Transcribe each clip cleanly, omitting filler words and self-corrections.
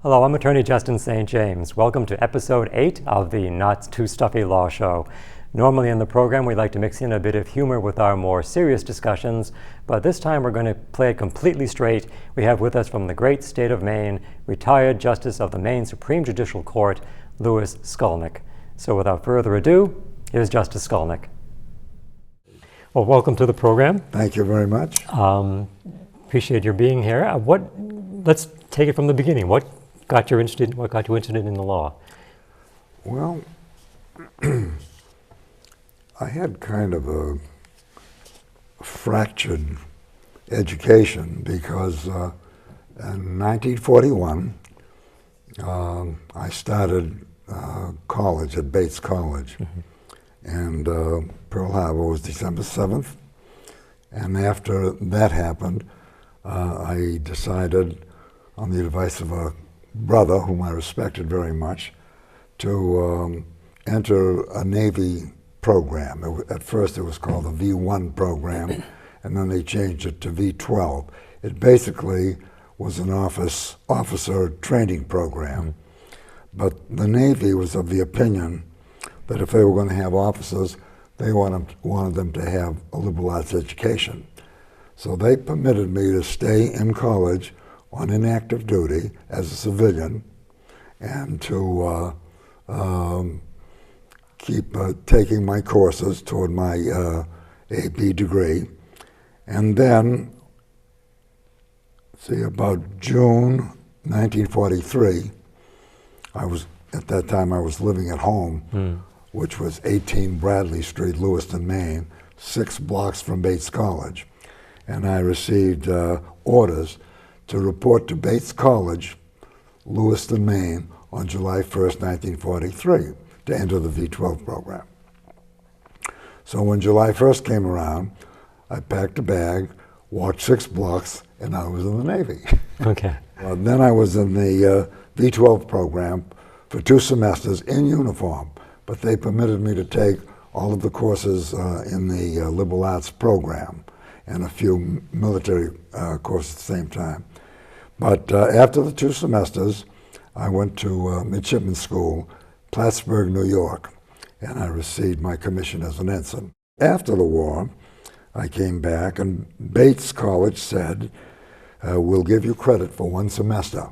Hello, I'm attorney Justin St. James. Welcome to episode 8 of the Not Too Stuffy Law Show. Normally in the program, we like to mix in a bit of humor with our more serious discussions, but this time we're going to play it completely straight. We have with us from the great state of Maine, retired Justice of the Maine Supreme Judicial Court, Julius Scolnik. So without further ado, here's Justice Scolnik. Well, welcome to the program. Thank you very much. Appreciate your being here. Let's take it from the beginning. What got you interested in the law? Well, I had kind of a fractured education because in 1941 I started college at Bates College, and Pearl Harbor was December 7th, and after that happened, I decided, on the advice of a brother whom I respected very much, to enter a Navy program. At first it was called the V1 program, and then they changed it to V12. It basically was an officer training program. But the Navy was of the opinion that if they were going to have officers, they wanted them to have a liberal arts education. So they permitted me to stay in college on inactive duty as a civilian and to keep taking my courses toward my AP degree. And then, about June 1943, at that time I was living at home, which was 18 Bradley Street, Lewiston, Maine, 6 blocks from Bates College. And I received orders to report to Bates College, Lewiston, Maine, on July 1st, 1943, to enter the V12 program. So when July 1st came around, I packed a bag, walked 6 blocks, and I was in the Navy. Okay. Then I was in the V12 program for 2 semesters in uniform, but they permitted me to take all of the courses in the liberal arts program and a few military courses at the same time. But after the 2 semesters, I went to midshipman school, Plattsburgh, New York, and I received my commission as an ensign. After the war, I came back, and Bates College said, we'll give you credit for 1 semester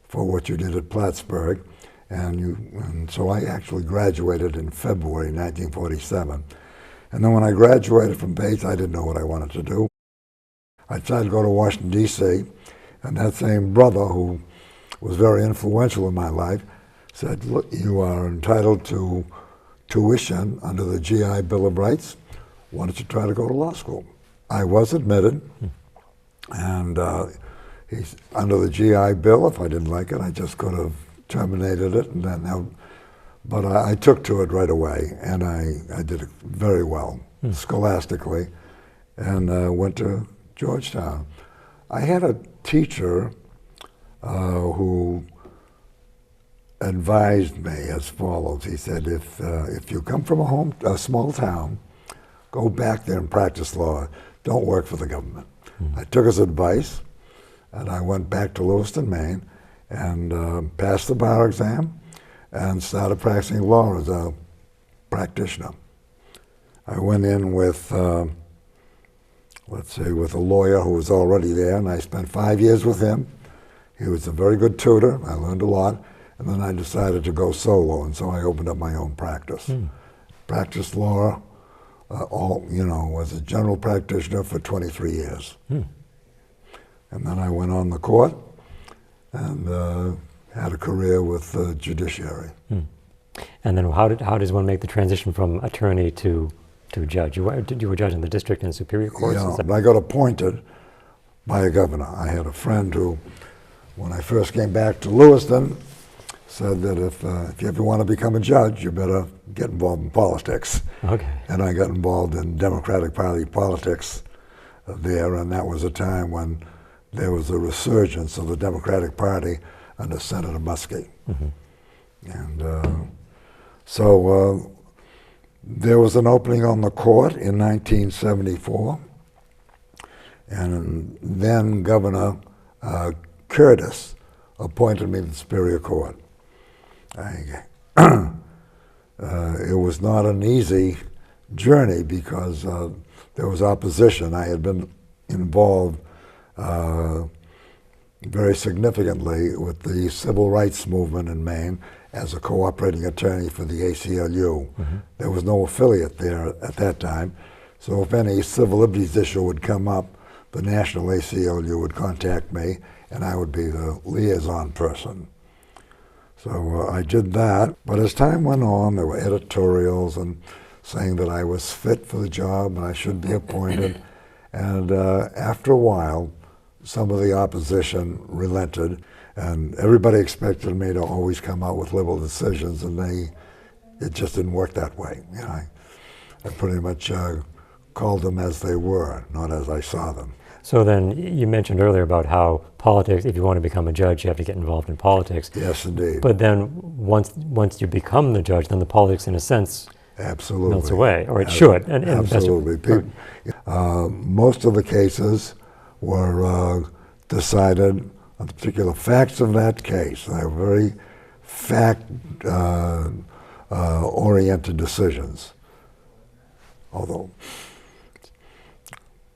for what you did at Plattsburgh. And so I actually graduated in February 1947. And then when I graduated from Bates, I didn't know what I wanted to do. I decided to go to Washington, D.C., and that same brother, who was very influential in my life, said, look, you are entitled to tuition under the GI Bill of Rights. Why don't you try to go to law school? I was admitted, and under the GI Bill, if I didn't like it, I just could have terminated it, and then, but I took to it right away, and I did it very well, scholastically, and went to Georgetown. I had a teacher who advised me as follows. He said, if you come from a small town, go back there and practice law. Don't work for the government. I took his advice, and I went back to Lewiston, Maine, and passed the bar exam, and started practicing law as a practitioner. I went in with, with a lawyer who was already there, and I spent 5 years with him. He was a very good tutor. I learned a lot, and then I decided to go solo, and so I opened up my own practice. Practiced law, was a general practitioner for 23 years. And then I went on the court and had a career with the judiciary. And then how does one make the transition from attorney to judge? You were judge in the district and superior courts? Yeah, I got appointed by a governor. I had a friend who, when I first came back to Lewiston, said that if you ever want to become a judge, you better get involved in politics. Okay. And I got involved in Democratic Party politics there, and that was a time when there was a resurgence of the Democratic Party under Senator Muskie. And so there was an opening on the court in 1974, and then Governor Curtis appointed me to the Superior Court. It was not an easy journey because there was opposition. I had been involved very significantly with the civil rights movement in Maine as a cooperating attorney for the ACLU. Mm-hmm. There was no affiliate there at that time, so if any civil liberties issue would come up, the National ACLU would contact me, and I would be the liaison person. So I did that, but as time went on, there were editorials and saying that I was fit for the job and I should be appointed. And after a while, some of the opposition relented, and everybody expected me to always come out with liberal decisions, and it just didn't work that way. You know, I pretty much called them as they were, not as I saw them. So then you mentioned earlier about how politics, if you want to become a judge, you have to get involved in politics. Yes, indeed. But then once you become the judge, then the politics, in a sense, absolutely melts away, or it should. And absolutely. Most of the cases were decided on the particular facts of that case. They were very fact-oriented decisions. Although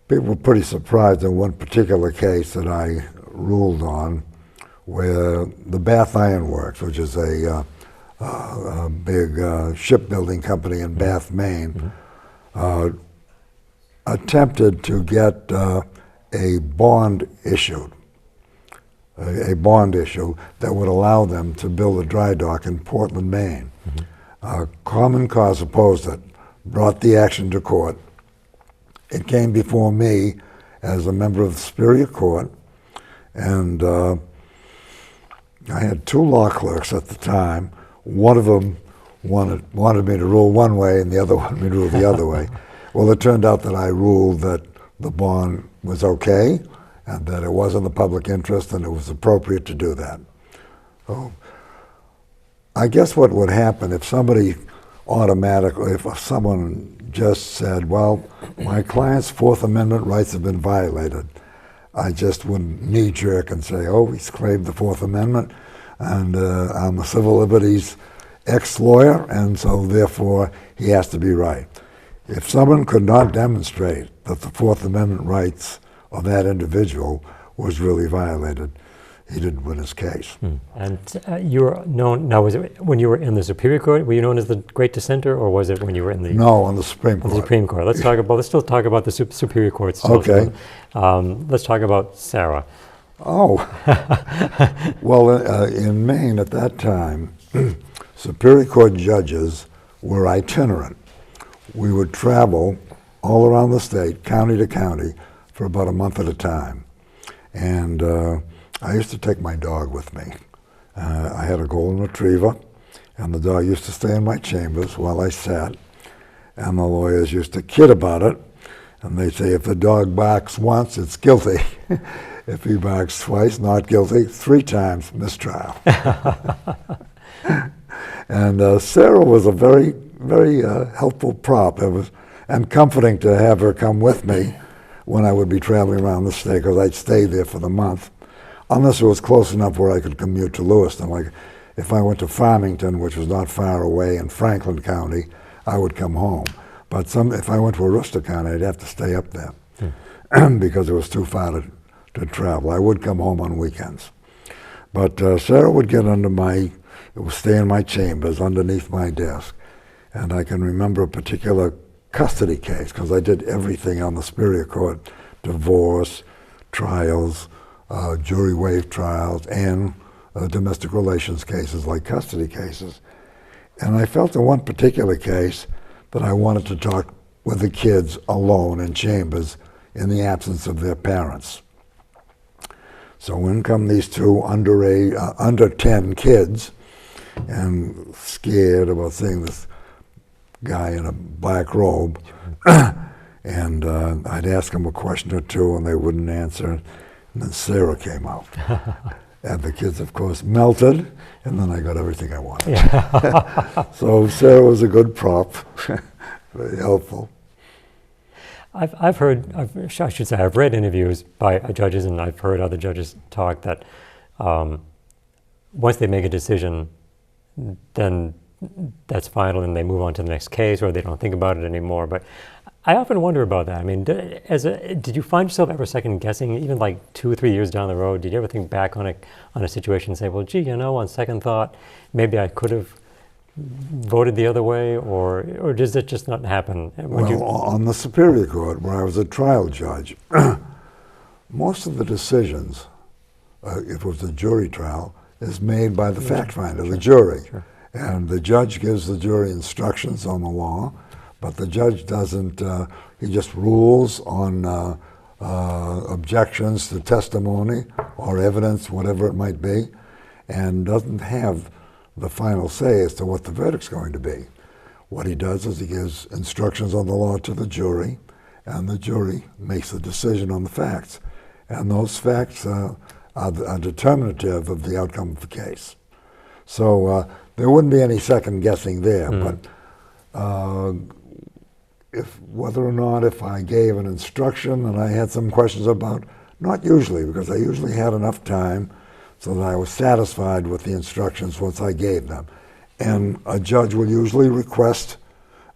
people were pretty surprised in one particular case that I ruled on, where the Bath Iron Works, which is a big shipbuilding company in Bath, Maine, attempted to get a bond issued, a bond issue that would allow them to build a dry dock in Portland, Maine. Common Cause opposed it, brought the action to court. It came before me as a member of the Superior Court, and I had two law clerks at the time. One of them wanted me to rule one way, and the other wanted me to rule the other way. Well, it turned out that I ruled that the bond was okay, and that it was in the public interest, and it was appropriate to do that. So I guess what would happen if somebody if someone just said, well, my client's Fourth Amendment rights have been violated, I just wouldn't knee-jerk and say, oh, he's claimed the Fourth Amendment, and I'm a civil liberties ex-lawyer, and so therefore he has to be right. If someone could not demonstrate that the Fourth Amendment rights of that individual was really violated, he didn't win his case. And you were known, now was it when you were in the Superior Court, were you known as the Great Dissenter, or was it when you were in the... No, on the Supreme Court. On the Supreme Court. Let's still talk about the Superior Courts. Okay. Let's talk about Sarah. Oh, well, in Maine at that time, Superior Court judges were itinerant. We would travel all around the state, county to county, for about a month at a time. And I used to take my dog with me. I had a golden retriever, and the dog used to stay in my chambers while I sat, and the lawyers used to kid about it, and they say if the dog barks once, it's guilty. If he barks twice, not guilty. 3 times, mistrial. And Sarah was a very, very helpful prop. And comforting to have her come with me when I would be traveling around the state, because I'd stay there for the month, unless it was close enough where I could commute to Lewiston. Like if I went to Farmington, which was not far away in Franklin County, I would come home. But if I went to Aroostook County, I'd have to stay up there because it was too far to travel. I would come home on weekends. But Sarah would get stay in my chambers underneath my desk. And I can remember a particular custody case, because I did everything on the Superior Court: divorce, trials, jury waived trials, and domestic relations cases like custody cases. And I felt in one particular case that I wanted to talk with the kids alone in chambers in the absence of their parents. So in come these two under 10 kids, and scared about seeing this guy in a black robe. And I'd ask them a question or two, and they wouldn't answer. And then Sarah came out. And the kids, of course, melted, and then I got everything I wanted. Yeah. So Sarah was a good prop, very helpful. I've read interviews by judges, and I've heard other judges talk that once they make a decision, then that's final and they move on to the next case, or they don't think about it anymore. But I often wonder about that. I mean, did you find yourself ever second guessing, even like 2 or 3 years down the road? Did you ever think back on a situation and say, well, gee, on second thought, maybe I could have voted the other way, or does it just not happen? On the Superior Court, where I was a trial judge, most of the decisions, if it was a jury trial, is made by the fact finder, the jury. Sure. And the judge gives the jury instructions on the law, but the judge doesn't, he just rules on objections to testimony or evidence, whatever it might be, and doesn't have the final say as to what the verdict's going to be. What he does is he gives instructions on the law to the jury, and the jury makes a decision on the facts. And those facts are determinative of the outcome of the case. So there wouldn't be any second guessing there, but whether or not if I gave an instruction and I had some questions about, not usually, because I usually had enough time so that I was satisfied with the instructions once I gave them. And a judge would usually request,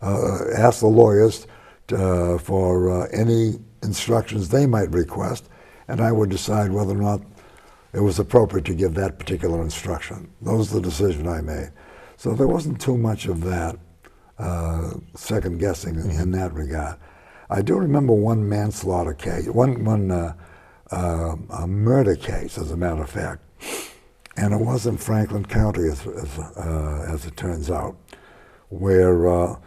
ask the lawyers for any instructions they might request, and I would decide whether or not it was appropriate to give that particular instruction. Those are the decisions I made. So there wasn't too much of that second guessing in that regard. I do remember one manslaughter case, a murder case, as a matter of fact, and it was in Franklin County, as it turns out, where a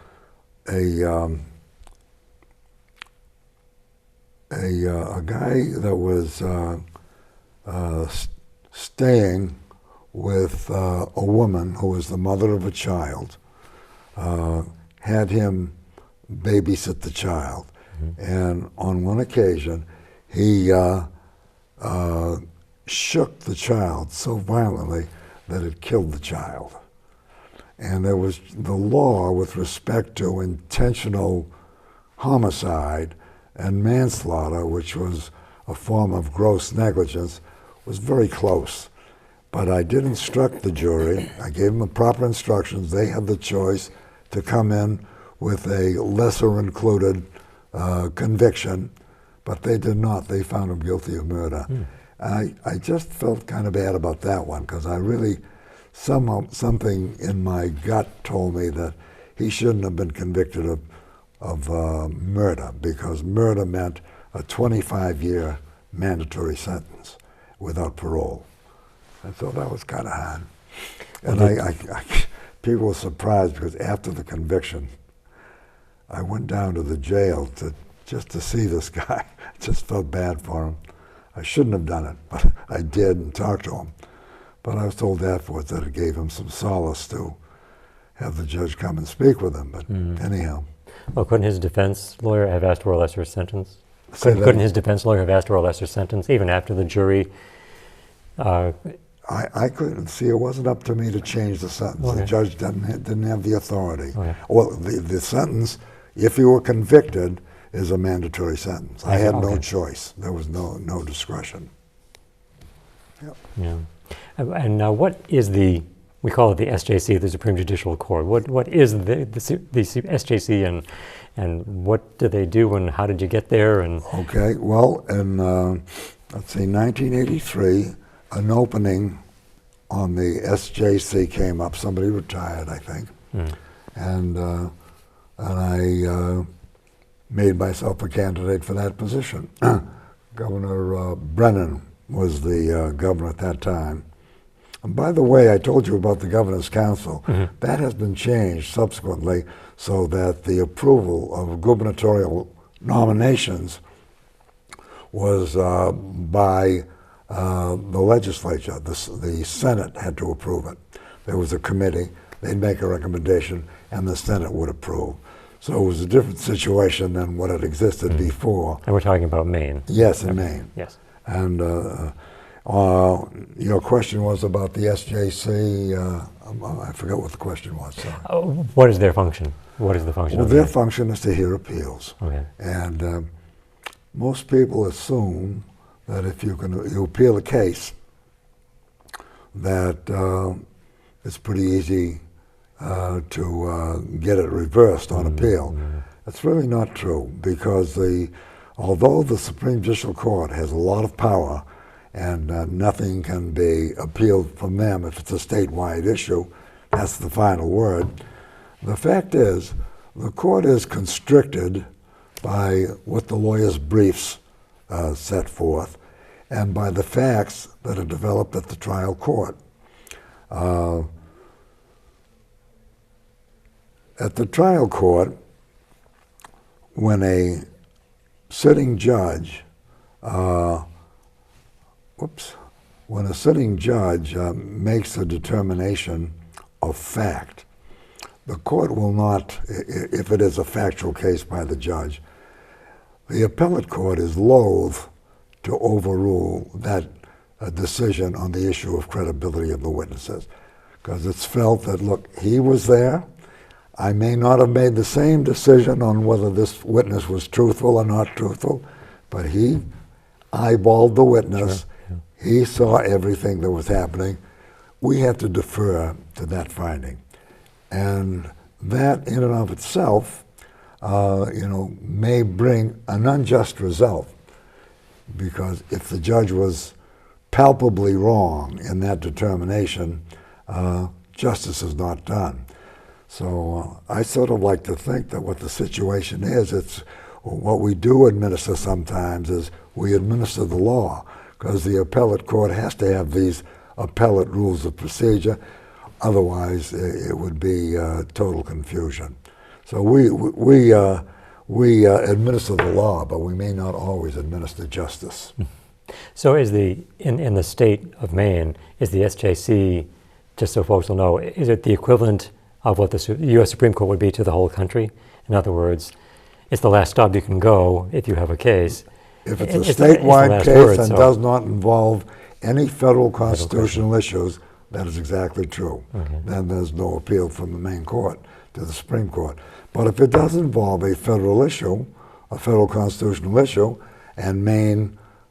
guy that was staying with a woman who was the mother of a child, had him babysit the child. And on one occasion, he shook the child so violently that it killed the child. And there was the law with respect to intentional homicide and manslaughter, which was a form of gross negligence, was very close. But I did instruct the jury. I gave them the proper instructions. They had the choice to come in with a lesser included conviction, but they did not. They found him guilty of murder. I just felt kind of bad about that one, because I really, something in my gut told me that he shouldn't have been convicted of murder, because murder meant a 25-year mandatory sentence without parole. And so that was kind of hard. And people were surprised, because after the conviction, I went down to the jail just to see this guy. I just felt bad for him. I shouldn't have done it, but I did, and talked to him. But I was told afterwards that it gave him some solace to have the judge come and speak with him. But anyhow. Well, couldn't his defense lawyer have asked for a lesser sentence? Couldn't his defense lawyer have asked for a lesser sentence, even after the jury? I couldn't see. It wasn't up to me to change the sentence. Okay. The judge didn't have the authority. Okay. Well, the sentence, if you were convicted, is a mandatory sentence. I had no choice. There was no discretion. Yep. Yeah. And now, what is we call it the SJC, the Supreme Judicial Court. What is the SJC, and what do they do, and how did you get there? And okay, well, in let's see, 1983, an opening on the SJC came up. Somebody retired, I think, and I made myself a candidate for that position. Governor Brennan was the governor at that time. And by the way, I told you about the Governor's Council. That has been changed subsequently so that the approval of gubernatorial nominations was by the legislature. The Senate had to approve it. There was a committee. They'd make a recommendation, and the Senate would approve. So it was a different situation than what had existed before. And we're talking about Maine. Yes, in Maine. Yes. And your question was about the SJC. I forgot what the question was. What is their function? What is the function? Well, their function is to hear appeals. Okay. And most people assume that if you appeal a case, that it's pretty easy to get it reversed on appeal. That's really not true, because although the Supreme Judicial Court has a lot of power and nothing can be appealed from them if it's a statewide issue, that's the final word. The fact is, the court is constricted by what the lawyers' briefs set forth and by the facts that are developed at the trial court. At the trial court, when a sitting judge makes a determination of fact, the court will not, if it is a factual case by the judge, the appellate court is loath to overrule that decision on the issue of credibility of the witnesses, because it's felt that, look, he was there. I may not have made the same decision on whether this witness was truthful or not truthful, but he eyeballed the witness. Sure. Yeah. He saw everything that was happening. We have to defer to that finding. And that in and of itself, may bring an unjust result, because if the judge was palpably wrong in that determination, justice is not done. So I sort of like to think that what the situation is, it's what we do administer sometimes is we administer the law, because the appellate court has to have these appellate rules of procedure. Otherwise, it would be total confusion. So we administer the law, but we may not always administer justice. So is in the state of Maine, is the SJC, just so folks will know, is it the equivalent of what the U.S. Supreme Court would be to the whole country? In other words, it's the last stop you can go if you have a case. If it's a statewide case and does not involve any federal constitutional issues, that is exactly true. Okay. Then there's no appeal from the Maine court to the Supreme Court. But if it does involve a federal issue, a federal constitutional issue, and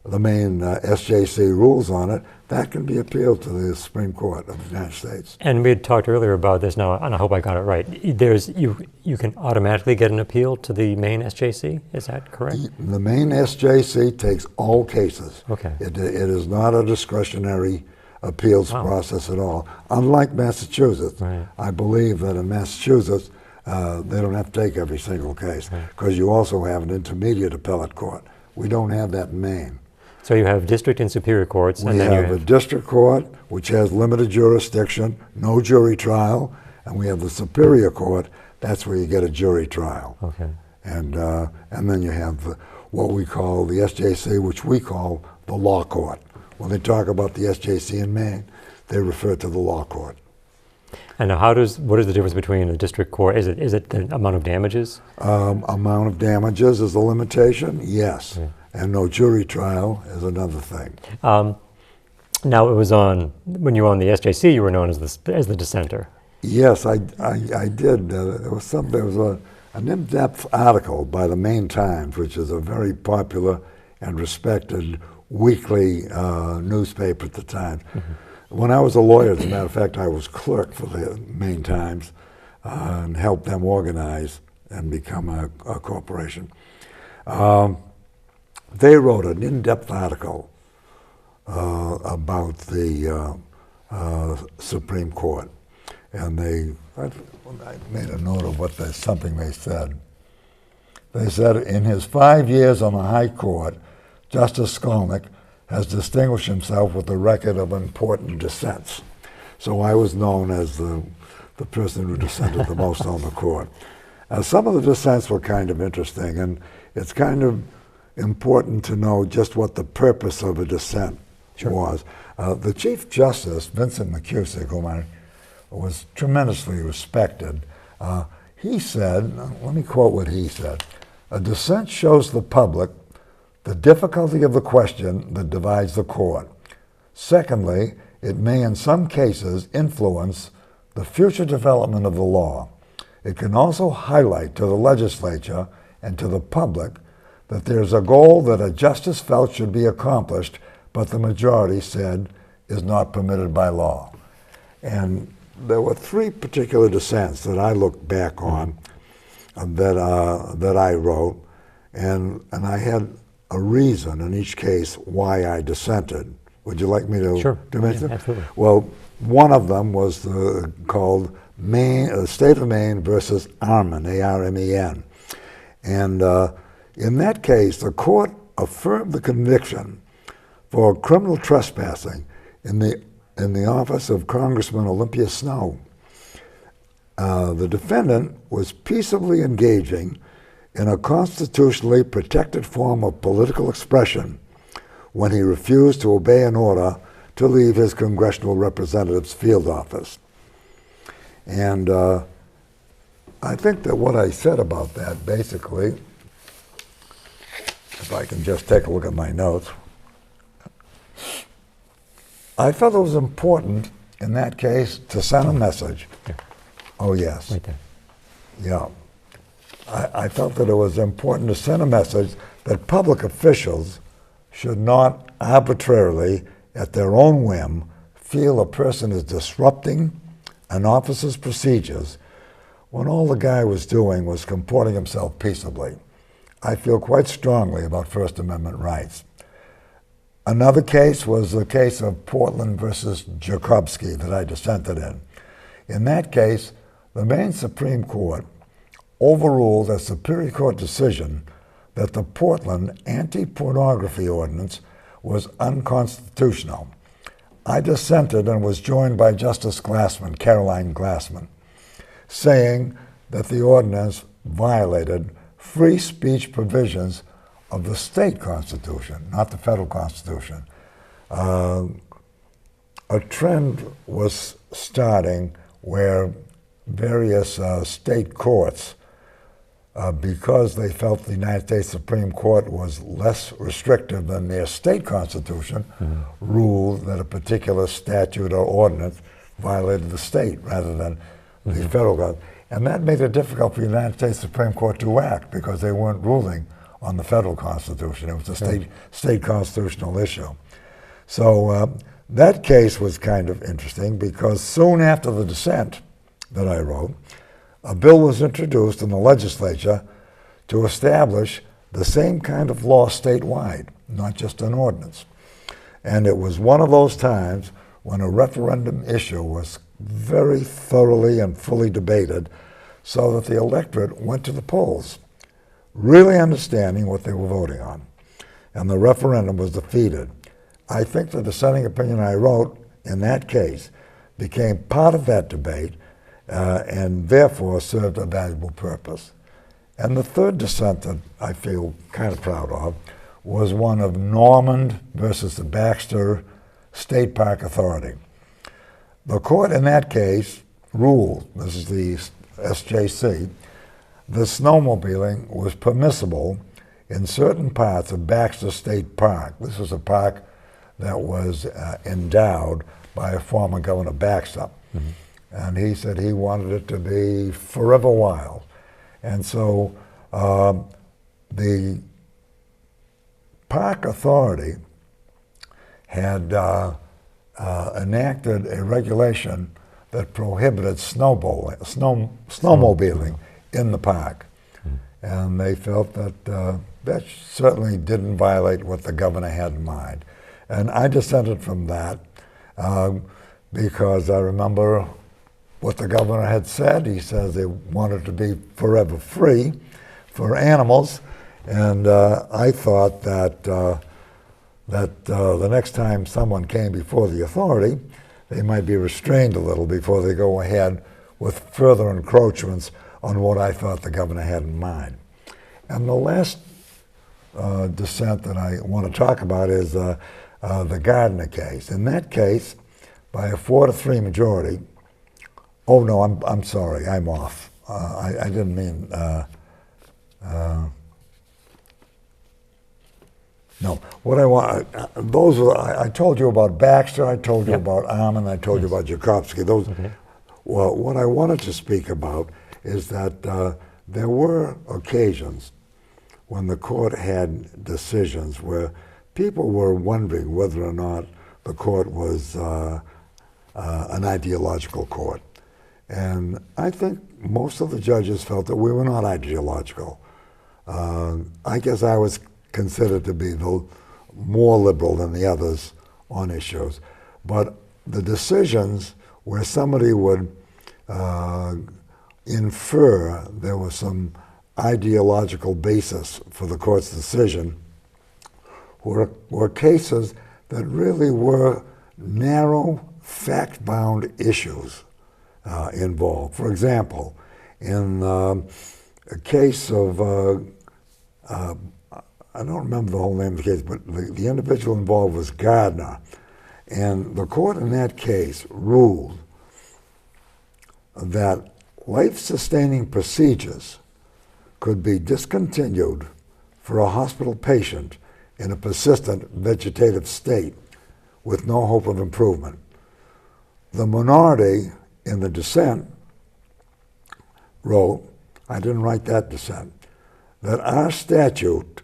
the Maine SJC rules on it, that can be appealed to the Supreme Court of the United States. And we had talked earlier about this now, and I hope I got it right. You can automatically get an appeal to the Maine SJC, is that correct? The Maine SJC takes all cases. Okay. It is not a discretionary appeals process at all. Unlike Massachusetts, right. I believe that in Massachusetts, they don't have to take every single case, because you also have an intermediate appellate court. We don't have that in Maine. So you have district and superior courts. We have a district court, which has limited jurisdiction, no jury trial, and we have the superior court. That's where you get a jury trial. Okay. And then you have what we call the SJC, which we call the law court. When they talk about the SJC in Maine, they refer to the law court. And now what is the difference between the district court? Is it the amount of damages? Amount of damages is a limitation, yes. Yeah. And no jury trial is another thing. Now, it was when you were on the SJC, you were known as the dissenter. Yes, I did. There was an in-depth article by the Maine Times, which is a very popular and respected weekly newspaper at the time. Mm-hmm. When I was a lawyer, as a matter of fact, I was clerk for the Maine Times and helped them organize and become a corporation. They wrote an in-depth article about the Supreme Court, and I made a note of something they said. They said, in his 5 years on the High Court, Justice Scolnik has distinguished himself with a record of important dissents. So I was known as the person who dissented the most on the court. Some of the dissents were kind of interesting, and it's kind of important to know just what the purpose of a dissent was. The Chief Justice, Vincent McCusick, whom I was tremendously respected, he said, let me quote what he said, "A dissent shows the public the difficulty of the question that divides the court. Secondly, it may in some cases influence the future development of the law. It can also highlight to the legislature and to the public that there's a goal that a justice felt should be accomplished, but the majority said is not permitted by law. And there were three particular dissents that I look back on that I wrote, and I had a reason in each case why I dissented. Would you like me to, sure. to mention? Yeah, absolutely. Well, one of them was called Maine, State of Maine versus Armen, A-R-M-E-N. And in that case, the court affirmed the conviction for criminal trespassing in the office of Congressman Olympia Snowe. The defendant was peaceably engaging in a constitutionally protected form of political expression when he refused to obey an order to leave his congressional representative's field office. And I think that what I said about that, basically, if I can just take a look at my notes, I felt it was important in that case to send a message. Yeah. Oh, yes. Right there. Yeah. I felt that it was important to send a message that public officials should not arbitrarily, at their own whim, feel a person is disrupting an officer's procedures when all the guy was doing was comporting himself peaceably. I feel quite strongly about First Amendment rights. Another case was the case of Portland versus Jakobsky that I dissented in. In that case, the Maine Supreme Court overruled a Superior Court decision that the Portland anti-pornography ordinance was unconstitutional. I dissented and was joined by Justice Glassman, Caroline Glassman, saying that the ordinance violated free speech provisions of the state constitution, not the federal constitution. A trend was starting where various state courts, because they felt the United States Supreme Court was less restrictive than their state constitution, ruled that a particular statute or ordinance violated the state rather than the federal government. And that made it difficult for the United States Supreme Court to act because they weren't ruling on the federal constitution. It was a state constitutional issue. So that case was kind of interesting because soon after the dissent that I wrote, a bill was introduced in the legislature to establish the same kind of law statewide, not just an ordinance. And it was one of those times when a referendum issue was very thoroughly and fully debated so that the electorate went to the polls, really understanding what they were voting on. And the referendum was defeated. I think the dissenting opinion I wrote in that case became part of that debate and therefore served a valuable purpose. And the third dissent that I feel kind of proud of was one of Normand versus the Baxter State Park Authority. The court in that case ruled, this is the SJC, that snowmobiling was permissible in certain parts of Baxter State Park. This was a park that was endowed by a former Governor Baxter. And he said he wanted it to be forever wild. And so the park authority had enacted a regulation that prohibited snowmobiling in the park. And they felt that that certainly didn't violate what the governor had in mind. And I dissented from that because I remember what the governor had said. He says they wanted to be forever free for animals. And I thought that the next time someone came before the authority, they might be restrained a little before they go ahead with further encroachments on what I thought the governor had in mind. And the last dissent that I want to talk about is the Gardner case. In that case, by a 4-3 majority, oh no, I'm sorry, I'm off. I didn't mean, no. What I want, those were, I told you about Baxter, I told you about Armen, I told you about Jakobsky. Those, well, what I wanted to speak about is that there were occasions when the court had decisions where people were wondering whether or not the court was an ideological court. And I think most of the judges felt that we were not ideological. I guess I was considered to be the more liberal than the others on issues. But the decisions where somebody would infer there was some ideological basis for the court's decision were cases that really were narrow, fact-bound issues involved. For example, in a case of, I don't remember the whole name of the case, but the individual involved was Gardner. And the court in that case ruled that life-sustaining procedures could be discontinued for a hospital patient in a persistent vegetative state with no hope of improvement. The minority in the dissent wrote, I didn't write that dissent, that our status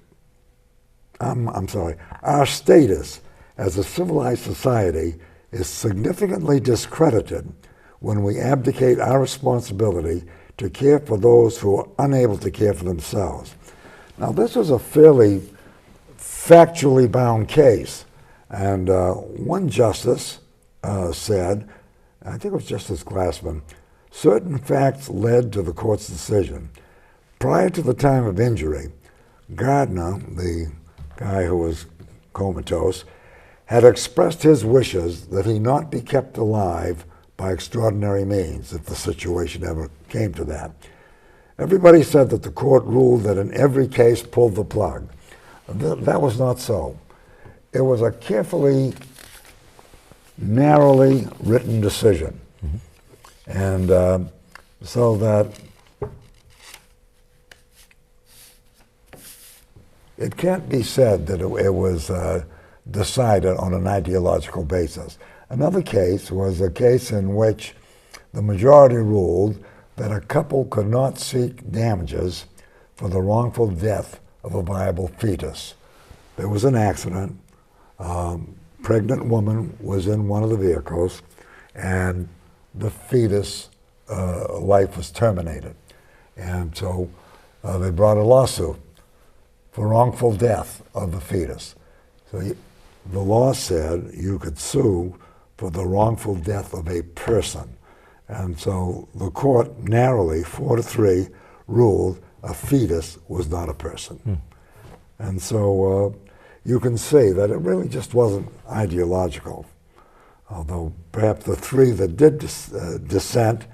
as a civilized society is significantly discredited when we abdicate our responsibility to care for those who are unable to care for themselves. Now, this was a fairly factually bound case, and one justice said, I think it was Justice Glassman, certain facts led to the court's decision. Prior to the time of injury, Gardner, the guy who was comatose, had expressed his wishes that he not be kept alive by extraordinary means, if the situation ever came to that. Everybody said that the court ruled that in every case pulled the plug. That was not so. It was a carefully, narrowly written decision. Mm-hmm. And so that it can't be said that it was decided on an ideological basis. Another case was a case in which the majority ruled that a couple could not seek damages for the wrongful death of a viable fetus. There was an accident. Pregnant woman was in one of the vehicles, and the fetus life was terminated. And so they brought a lawsuit for wrongful death of the fetus. So the law said you could sue for the wrongful death of a person. And so the court narrowly, 4-3, ruled a fetus was not a person. Hmm. And so you can see that it really just wasn't ideological, although perhaps the three that did dissent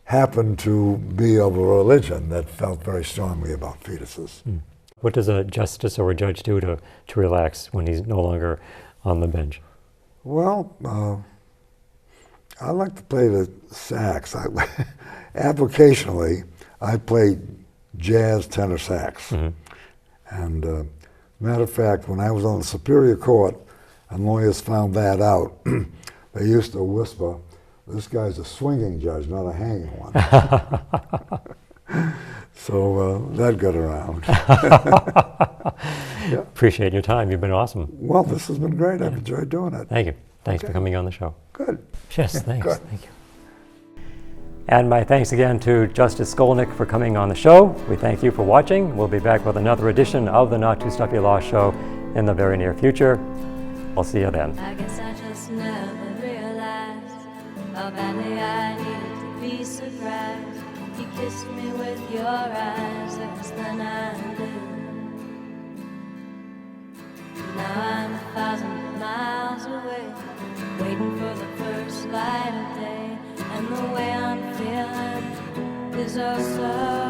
happened to be of a religion that felt very strongly about fetuses. Hmm. What does a justice or a judge do to relax when he's no longer on the bench? Well, I like to play the sax. Avocationally, I play jazz tenor sax. Mm-hmm. And matter of fact, when I was on the Superior Court and lawyers found that out, they used to whisper, this guy's a swinging judge, not a hanging one. So that got around. Yeah. Appreciate your time. You've been awesome. Well, this has been great. I've enjoyed doing it. Thank you. Thanks for coming on the show. Good. Yes, thanks. Good. Thank you. And my thanks again to Justice Scolnik for coming on the show. We thank you for watching. We'll be back with another edition of the Not Too Stuffy Law Show in the very near future. I'll see you then. I guess I just never realized how badly I needed to be surprised. You kissed me with your eyes less than I knew. Now I'm 1,000 miles away, waiting for the first light of day, and the way I'm feeling is oh so